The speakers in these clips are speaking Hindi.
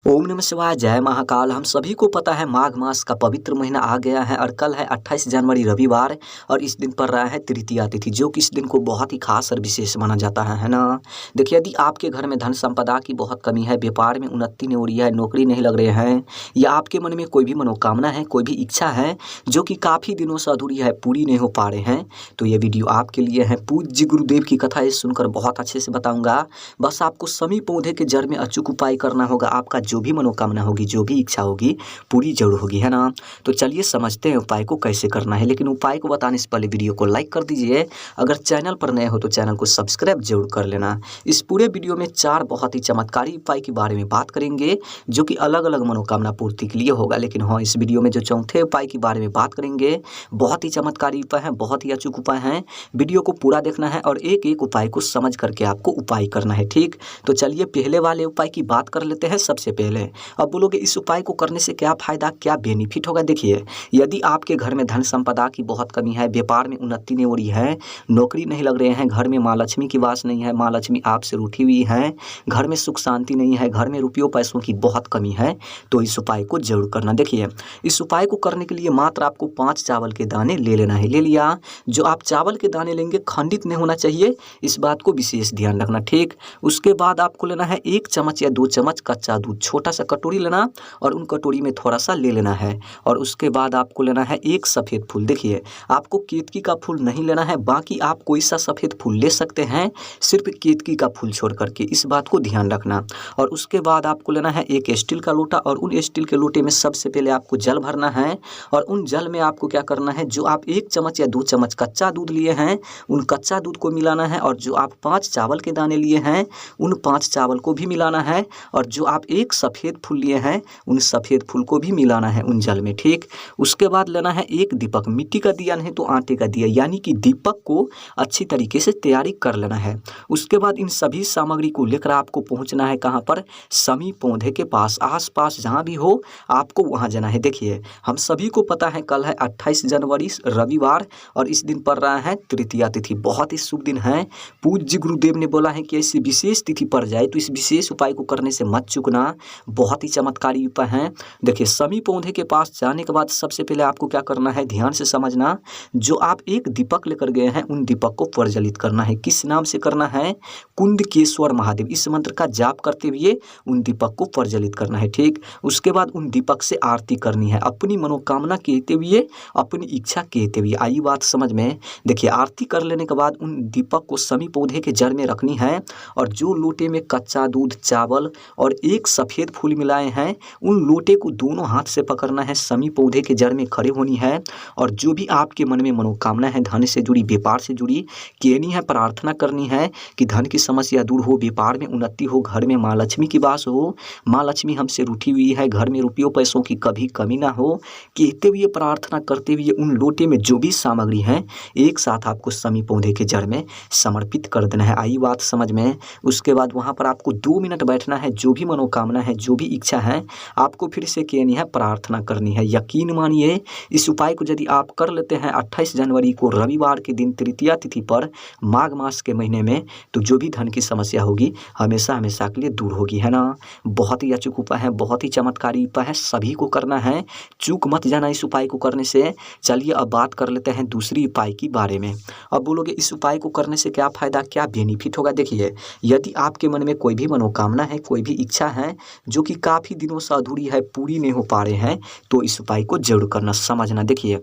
ओम नमः शिवाय, जय महाकाल। हम सभी को पता है माघ मास का पवित्र महीना आ गया है और कल है 28 जनवरी रविवार और इस दिन पर रहा है तृतीया तिथि, जो कि इस दिन को बहुत ही खास और विशेष माना जाता है ना। देखिए, यदि आपके घर में धन संपदा की बहुत कमी है, व्यापार में उन्नति नहीं हो रही है, नौकरी नहीं लग रहे हैं, या आपके मन में कोई भी मनोकामना है, कोई भी इच्छा है जो कि काफ़ी दिनों से अधूरी है, पूरी नहीं हो पा रहे हैं, तो ये वीडियो आपके लिए है। पूज्य गुरुदेव की कथा ये सुनकर बहुत अच्छे से बताऊँगा। बस आपको समी पौधे के जड़ में अचूक उपाय करना होगा। आपका जो भी मनोकामना होगी, जो भी इच्छा होगी, पूरी जरूर होगी, है ना। तो चलिए समझते हैं उपाय को कैसे करना है। लेकिन उपाय को बताने से पहले वीडियो को लाइक कर दीजिए। अगर चैनल पर नए हो तो चैनल को सब्सक्राइब जरूर कर लेना। इस पूरे वीडियो में 4 बहुत ही चमत्कारी उपाय के बारे में बात करेंगे, जो कि अलग अलग मनोकामना पूर्ति के लिए होगा। लेकिन हाँ, इस वीडियो में जो चौथे उपाय के बारे में बात करेंगे, बहुत ही चमत्कारी उपाय है, बहुत ही अचूक उपाय है। वीडियो को पूरा देखना है और एक एक उपाय को समझ करके आपको उपाय करना है, ठीक। तो चलिए पहले वाले उपाय की बात कर लेते हैं। सबसे पहले अब बोलोगे इस उपाय को करने से क्या फायदा, क्या बेनिफिट होगा। देखिए, यदि आपके घर में धन संपदा की बहुत कमी है, व्यापार में उन्नति नहीं हो रही है, नौकरी नहीं लग रहे हैं, घर में माँ लक्ष्मी की वास नहीं है, माँ लक्ष्मी आपसे रूठी हुई है, घर में सुख शांति नहीं है, घर में रुपयों पैसों की बहुत कमी है, तो इस उपाय को जरूर करना। देखिए, इस उपाय को करने के लिए मात्र आपको 5 चावल के दाने ले लेना है। ले लिया। जो आप चावल के दाने लेंगे खंडित नहीं होना चाहिए, इस बात को विशेष ध्यान रखना, ठीक। उसके बाद आपको लेना है 1 चम्मच या 2 चम्मच कच्चा दूध। छोटा सा कटोरी लेना और उन कटोरी में थोड़ा सा ले लेना है। और उसके बाद आपको लेना है 1 सफ़ेद फूल। देखिए, आपको केतकी का फूल नहीं लेना है, बाकी आप कोई सा सफ़ेद फूल ले सकते हैं, सिर्फ केतकी का फूल छोड़ करके, इस बात को ध्यान रखना। और उसके बाद आपको लेना है 1 स्टील का लोटा और उन स्टील के लोटे में सबसे पहले आपको जल भरना है। और उन जल में आपको क्या करना है, जो आप 1 चम्मच या 2 चम्मच कच्चा दूध लिए हैं, उन कच्चा दूध को मिलाना है। और जो आप 5 चावल के दाने लिए हैं, उन 5 चावल को भी मिलाना है। और जो आप 1 सफ़ेद फूल लिए हैं, उन सफ़ेद फूल को भी मिलाना है उन जल में, ठीक। उसके बाद लेना है 1 दीपक, मिट्टी का दिया नहीं तो आटे का दिया, यानी कि दीपक को अच्छी तरीके से तैयारी कर लेना है। उसके बाद इन सभी सामग्री को लेकर आपको पहुंचना है कहाँ पर, समी पौधे के पास, आसपास जहाँ भी हो आपको वहाँ जाना है। देखिए, हम सभी को पता है कल है 28 जनवरी रविवार और इस दिन पर रहा है तृतीया तिथि, बहुत ही शुभ दिन है। पूज्य गुरुदेव ने बोला है कि ऐसी विशेष तिथि पर जाए तो इस विशेष उपाय को करने से मत चूकना, बहुत ही चमत्कारी उपाय है। देखिए, समी पौधे के पास जाने के बाद सबसे पहले आपको क्या करना है, ध्यान से समझना। जो आप 1 दीपक लेकर गए हैं, उन दीपक को प्रज्वलित करना है। किस नाम से करना है, कुंदकेश्वर महादेव, इस मंत्र का जाप करते हुए उन दीपक को प्रज्वलित करना है, ठीक। उसके बाद उन दीपक से आरती करनी है, अपनी मनोकामना कहते हुए, अपनी इच्छा कहते हुए। आई बात समझ में। देखिए, आरती कर लेने के बाद उन दीपक को समी पौधे के जड़ में रखनी है। और जो लोटे में कच्चा दूध, चावल और 1 सफ़ेद फूल मिलाए हैं, उन लोटे को दोनों हाथ से पकड़ना है, समी पौधे के जड़ में खड़े होनी है। और जो भी आपके मन में मनोकामना है, धन से जुड़ी, व्यापार से जुड़ी, कहनी है, प्रार्थना करनी है कि धन की समस्या दूर हो, व्यापार में उन्नति हो, घर में माँ लक्ष्मी की वास हो, माँ लक्ष्मी हमसे रूठी हुई है, घर में रुपयों पैसों की कभी कमी ना हो, कहते हुए, प्रार्थना करते हुए उन लोटे में जो भी सामग्री है एक साथ आपको समी पौधे के जड़ में समर्पित कर देना है। आई बात समझ में। उसके बाद वहाँ पर आपको 2 मिनट बैठना है। जो भी मनोकामना है, जो भी इच्छा है, आपको फिर से कहनी है, प्रार्थना करनी है। यकीन मानिए, इस उपाय को यदि आप कर लेते हैं 28 जनवरी को रविवार के दिन तृतीया तिथि पर माघ मास के महीने में, तो जो भी धन की समस्या होगी हमेशा हमेशा के लिए दूर होगी, है ना। बहुत ही अचूक उपाय है, बहुत ही चमत्कारी उपाय है, सभी को करना है, चूक मत जाना इस उपाय को करने से। चलिए अब बात कर लेते हैं दूसरी उपाय के बारे में। अब बोलोगे इस उपाय को करने से क्या फायदा, क्या बेनिफिट होगा। देखिए, यदि आपके मन में कोई भी मनोकामना है, कोई भी इच्छा है जो कि काफ़ी दिनों से अधूरी है, पूरी नहीं हो पा रहे हैं, तो इस उपाय को जरूर करना, समझना। देखिए,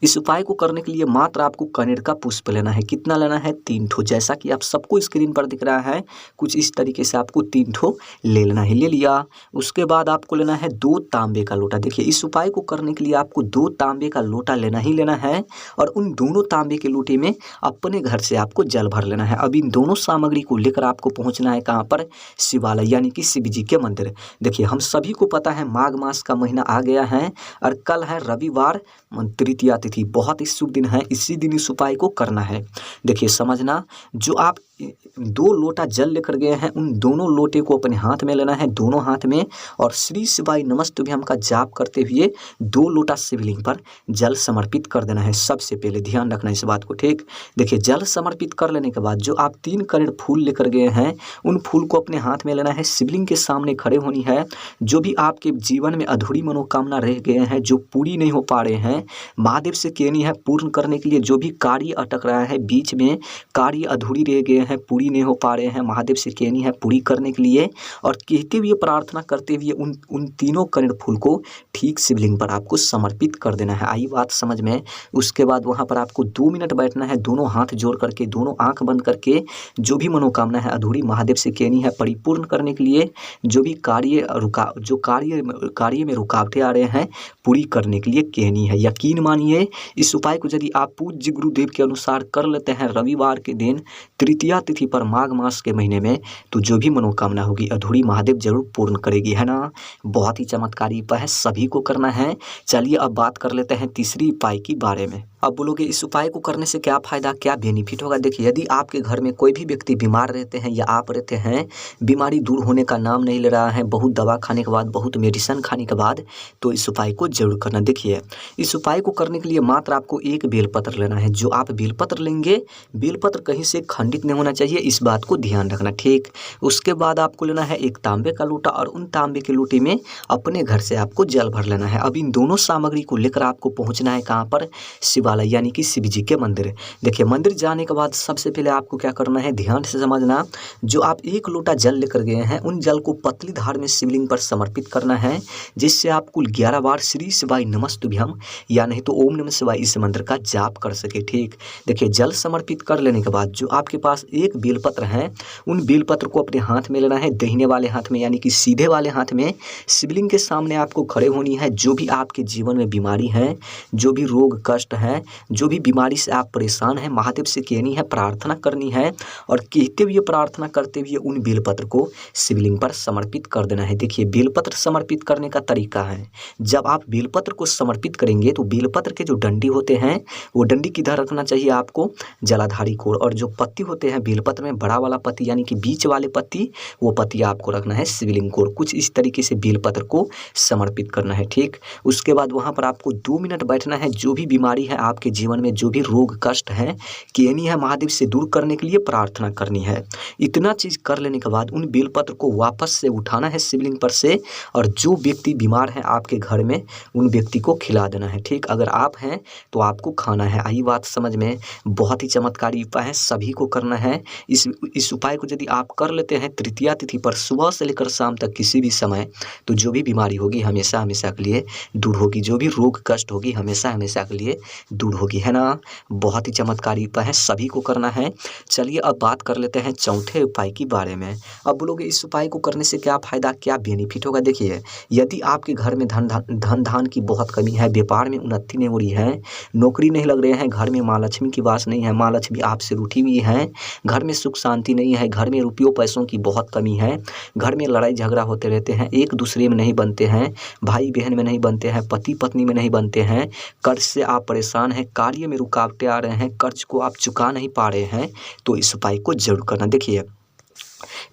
इस उपाय को करने के लिए मात्र आपको कनेर का पुष्प लेना है। कितना लेना है, 3 ठो, जैसा कि आप सबको स्क्रीन पर दिख रहा है, कुछ इस तरीके से आपको 3 ठो ले लेना है। ले लिया। उसके बाद आपको लेना है 2 तांबे का लोटा। देखिए, इस उपाय को करने के लिए आपको 2 तांबे का लोटा लेना ही लेना है। और उन दोनों तांबे के लोटे में अपने घर से आपको जल भर लेना है। अब इन दोनों सामग्री को लेकर आपको पहुँचना है कहाँ पर, शिवालय, यानी कि शिव जी के मंदिर। देखिए, हम सभी को पता है माघ मास का महीना आ गया है और कल है रविवार तृतीया तिथि, बहुत ही शुभ दिन है। इसी दिन इस उपाय को करना है। देखिए, समझना, जो आप 2 लोटा जल लेकर गए हैं, उन दोनों लोटे को अपने हाथ में लेना है, दोनों हाथ में, और श्री शिवाय नमस्तुभ्यम का जाप करते हुए 2 लोटा शिवलिंग पर जल समर्पित कर देना है। सबसे पहले ध्यान रखना इस बात को, ठीक। देखिए, जल समर्पित कर लेने के बाद जो आप 3 करोड़ फूल लेकर गए हैं, उन फूल को अपने हाथ में लेना है, शिवलिंग के सामने खड़े होनी है। जो भी आपके जीवन में अधूरी मनोकामना रह गए हैं, जो पूरी नहीं हो पा रहे हैं, महादेव से कहनी है पूर्ण करने के लिए। जो भी कार्य अटक रहा है, बीच में कार्य अधूरी रह गए हैं, पूरी नहीं हो पा रहे हैं, महादेव से कहनी है पूरी करने के लिए। और कहते हुए, प्रार्थना करते हुए उन तीनों करोड़ फूल को ठीक शिवलिंग पर आपको समर्पित कर देना है। आई बात समझ में। उसके बाद वहाँ पर आपको 2 मिनट बैठना है, दोनों हाथ जोड़ करके, दोनों आंख बंद करके। जो भी मनोकामना है अधूरी, महादेव से कहनी है परिपूर्ण करने के लिए। जो भी कार्य में रुकावटें आ रहे हैं, पूरी करने के लिए कहनी है। यकीन मानिए, इस उपाय को यदि आप पूज्य गुरुदेव के अनुसार कर लेते हैं रविवार के दिन तृतीया तिथि पर माघ मास के महीने में, तो जो भी मनोकामना होगी अधूरी महादेव जरूर पूर्ण करेगी, है ना। बहुत ही चमत्कारी उपाय है, सभी को करना है। चलिए अब बात कर लेते हैं तीसरी उपाय के बारे में। अब बोलोगे इस उपाय को करने से क्या फ़ायदा, क्या बेनिफिट होगा। देखिए, यदि आपके घर में कोई भी व्यक्ति बीमार रहते हैं या आप रहते हैं, बीमारी दूर होने का नाम नहीं ले रहा है, बहुत दवा खाने के बाद, बहुत मेडिसिन खाने के बाद, तो इस उपाय को जरूर करना। देखिए, इस उपाय को करने के लिए मात्र आपको एक बेलपत्र लेना है। जो आप बेलपत्र लेंगे, बेलपत्र कहीं से खंडित नहीं होना चाहिए, इस बात को ध्यान रखना, ठीक। उसके बाद आपको लेना है एक तांबे का लोटा, और उन तांबे के लोटे में अपने घर से आपको जल भर लेना है। अब इन दोनों सामग्री को लेकर आपको पहुँचना है कहाँ पर, शिवालय यानी कि शिव जी के मंदिर। देखिए, मंदिर जाने के बाद सबसे पहले आपको क्या करना है, ध्यान से समझना। जो आप 1 लोटा जल लेकर गए हैं, उन जल को पतली धार में शिवलिंग पर समर्पित करना है, जिससे आप कुल 11 बार श्री शिवाय नमस्तुभ्यम या नहीं तो ओम नमः शिवाय इस मंत्र का जाप कर सके, ठीक। देखिए, जल समर्पित कर लेने के बाद जो आपके पास एक बेलपत्र है, उन बेलपत्र को अपने हाथ में लेना है, दाहिने वाले हाथ में यानी कि सीधे वाले हाथ में। शिवलिंग के सामने आपको खड़े होनी है। जो भी आपके जीवन में बीमारी है, जो भी रोग कष्ट है, जो भी बीमारी से आप परेशान हैं, महादेव से कहनी है, प्रार्थना करनी है, और कहते हुए, प्रार्थना करते हुए उन बेलपत्र को शिवलिंग पर समर्पित कर देना है। देखिए, बेलपत्र समर्पित करने का तरीका है, जब आप बेलपत्र को समर्पित करेंगे तो बेलपत्र के जो डंडी होते हैं, वो डंडी किधर रखना चाहिए आपको, जलाधारी कोर, और जो पत्ती होते हैं बेलपत्र में, बड़ा वाला पत्ती यानी कि बीच वाले पत्ती, वो पत्ती आपको रखना है शिवलिंग कोर। कुछ इस तरीके से बेलपत्र को समर्पित करना है, ठीक। उसके बाद वहाँ पर आपको 2 मिनट बैठना है। जो भी बीमारी है आपके जीवन में, जो भी रोग कष्ट है, कहनी है महादेव से दूर करने के लिए, प्रार्थना करनी है। इतना चीज़ कर लेने के बाद उन बेलपत्र को वापस से उठाना है शिवलिंग पर से, और जो व्यक्ति बीमार है आपके घर में, उन व्यक्ति को खिला देना है, ठीक। अगर आप हैं तो आपको खाना है। आई बात समझ में। बहुत ही चमत्कारी उपाय है, सभी को करना है। इस उपाय को यदि आप कर लेते हैं तृतीया तिथि पर सुबह से लेकर शाम तक किसी भी समय, तो जो भी बीमारी होगी हमेशा हमेशा के लिए दूर होगी, जो भी रोग कष्ट होगी हमेशा हमेशा के लिए दूर होगी, है ना। बहुत ही चमत्कारी उपाय है, सभी को करना है। चलिए अब बात कर लेते हैं चौथे उपाय के बारे में। अब बोलोगे इस उपाय को करने से क्या फ़ायदा, क्या बेनिफिट होगा। देखिए, यदि आपके घर में धन धान की बहुत कमी है, व्यापार में उन्नति नहीं हो रही है, नौकरी नहीं लग रहे हैं, घर में माँ लक्ष्मी की वास नहीं है, माँ लक्ष्मी आपसे रूठी हुई है, घर में सुख शांति नहीं है, घर में रुपयों पैसों की बहुत कमी है, घर में लड़ाई झगड़ा होते रहते हैं, एक दूसरे में नहीं बनते हैं, भाई बहन में नहीं बनते हैं, पति पत्नी में नहीं बनते हैं, कर्ज से आप परेशान हैं, कार्य में रुकावटें आ रहे हैं, कर्ज को आप चुका नहीं पा रहे हैं, तो इस उपाय को जरूर करना। देखिए,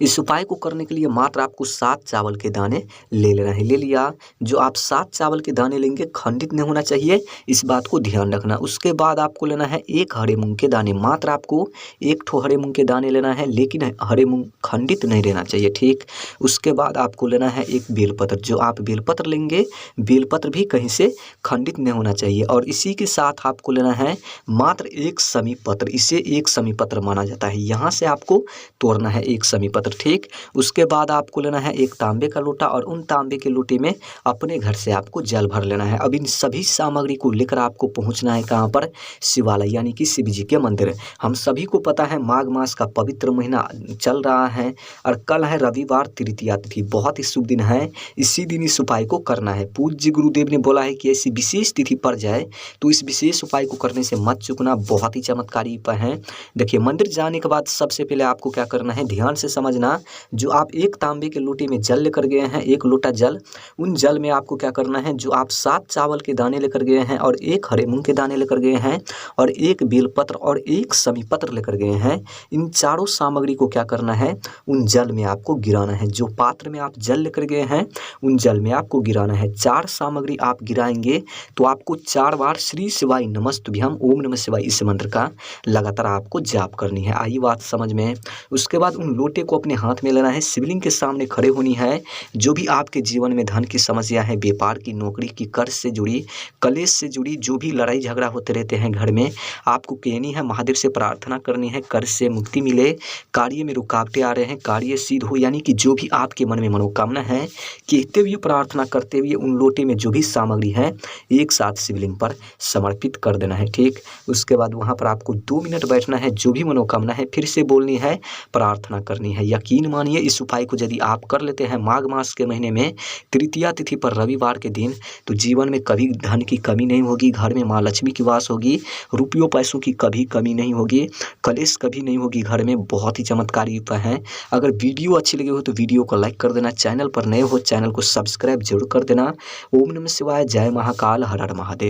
इस उपाय को करने के लिए मात्र आपको 7 चावल के दाने ले लेना है। ले लिया। जो आप 7 चावल के दाने लेंगे खंडित नहीं होना चाहिए, इस बात को ध्यान रखना। उसके बाद आपको लेना है 1 हरे मूंग के दाने। मात्र आपको 1 ठो हरे मूंग के दाने लेना है, लेकिन हरे मूंग खंडित नहीं रहना चाहिए, ठीक। उसके बाद आपको लेना है एक बेलपत्र। जो आप बेलपत्र लेंगे, बेलपत्र भी कहीं से खंडित नहीं होना चाहिए। और इसी के साथ आपको लेना है मात्र 1 समी पत्र। इसे 1 समी पत्र माना जाता है। यहाँ से आपको तोड़ना है 1 समी पत्र, ठीक। उसके बाद आपको लेना है एक तांबे का लोटा, और उन तांबे के लोटे में अपने घर से आपको जल भर लेना है। अब इन सभी सामग्री को लेकर आपको पहुंचना है कहाँ पर, शिवालय यानी कि शिव जी के मंदिर। हम सभी को पता है माघ मास का पवित्र महीना चल रहा है, और कल है रविवार तृतीया तिथि, बहुत ही शुभ दिन है। इसी दिन इस उपाय को करना है। पूज्य गुरुदेव ने बोला है कि ऐसी विशेष तिथि पड़ जाए तो इस विशेष उपाय को करने से मत चूकना। बहुत ही चमत्कारी उपाय है। देखिए, मंदिर जाने के बाद सबसे पहले आपको क्या करना है, ध्यान से समझ समझना, जो आप एक तांबे के लोटे में जल लेकर गए हैं, 1 लोटा जल, उन जल में आपको क्या करना है, जो आप 7 चावल के दाने लेकर गए हैं और 1 हरे मूँग के दाने लेकर गए हैं और 1 बेलपत्र और 1 समी पत्र लेकर गए हैं, इन चारों सामग्री को क्या करना है, उन जल में आपको गिराना है। जो पात्र में आप जल लेकर गए हैं, उन जल में आपको गिराना है। 4 सामग्री आप गिराएँगे तो आपको 4 बार श्री शिवाय नमस्तुभ्यम ओम नमः शिवाय इस मंत्र का लगातार आपको जाप करनी है। आई बात समझ में? उसके बाद उन लोटे को अपने हाथ में लेना है, शिवलिंग के सामने खड़े होनी है। जो भी आपके जीवन में धन की समस्या है, व्यापार की, नौकरी की, कर्ज से जुड़ी, कलेश से जुड़ी जो भी लड़ाई झगड़ा होते रहते हैं घर में, आपको कहनी है, महादेव से प्रार्थना करनी है, कर्ज से मुक्ति मिले, कार्य में रुकावटें आ रहे हैं, कार्य सिद्ध हो, यानी कि जो भी आपके मन में मनोकामना है, कहते हुए प्रार्थना करते हुए उन लोटे में जो भी सामग्री है एक साथ शिवलिंग पर समर्पित कर देना है। ठीक, उसके बाद वहाँ पर आपको 2 मिनट बैठना है, जो भी मनोकामना है फिर से बोलनी है, प्रार्थना करनी है। यकीन मानिए इस उपाय को यदि आप कर लेते हैं माघ मास के महीने में तृतीया तिथि पर रविवार के दिन, तो जीवन में कभी धन की कमी नहीं होगी, घर में माँ लक्ष्मी की वास होगी, रुपयों पैसों की कभी कमी नहीं होगी, कलेश कभी नहीं होगी घर में। बहुत ही चमत्कारी उपाय है। अगर वीडियो अच्छी लगी हो तो वीडियो को लाइक कर देना, चैनल पर नए हो चैनल को सब्सक्राइब जरूर कर देना। ओम नमः शिवाय, जय महाकाल, हर हर महादेव।